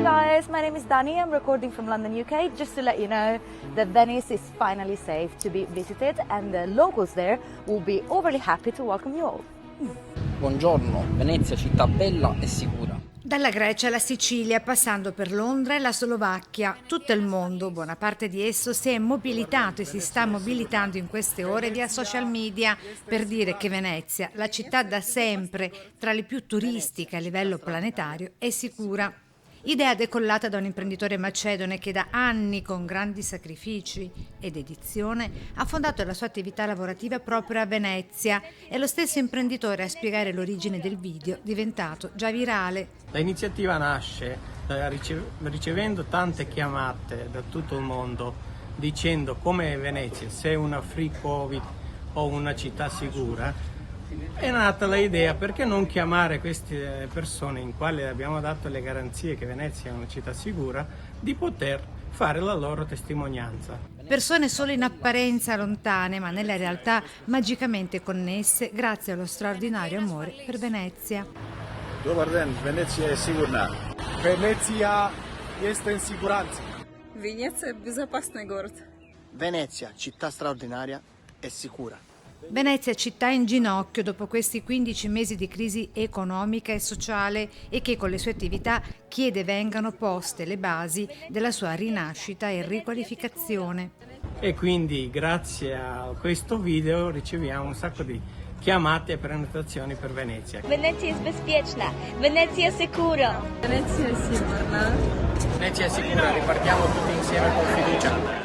Guys, my name is Dani. I'm recording from London, UK. Just to let you know that Venice is finally safe to be visited and the locals there will be overly happy to welcome you all. Buongiorno, Venezia, città bella e sicura. Dalla Grecia alla Sicilia, passando per Londra e la Slovacchia, tutto il mondo, buona parte di esso, si è mobilitato e si sta mobilitando in queste ore via social media per dire che Venezia, la città da sempre tra le più turistiche a livello planetario, è sicura. Idea decollata da un imprenditore macedone che da anni, con grandi sacrifici e dedizione, ha fondato la sua attività lavorativa proprio a Venezia. È lo stesso imprenditore a spiegare l'origine del video, diventato già virale. L'iniziativa nasce ricevendo tante chiamate da tutto il mondo dicendo come Venezia, se è una free covid o una città sicura. È nata l'idea, perché non chiamare queste persone in quale abbiamo dato le garanzie che Venezia è una città sicura, di poter fare la loro testimonianza. Persone solo in apparenza lontane, ma nella realtà magicamente connesse grazie allo straordinario amore per Venezia. Dobar den, Venezia è sicura. Venezia este in sicurezza. Venezia è безопасный город. Venezia, città straordinaria, è sicura. Venezia, città in ginocchio dopo questi 15 mesi di crisi economica e sociale e che con le sue attività chiede vengano poste le basi della sua rinascita e riqualificazione. E quindi grazie a questo video riceviamo un sacco di chiamate e prenotazioni per Venezia. Venezia è bezpieczna, Venezia è sicura. Venezia è sicura. Venezia è sicura, ripartiamo tutti insieme con fiducia.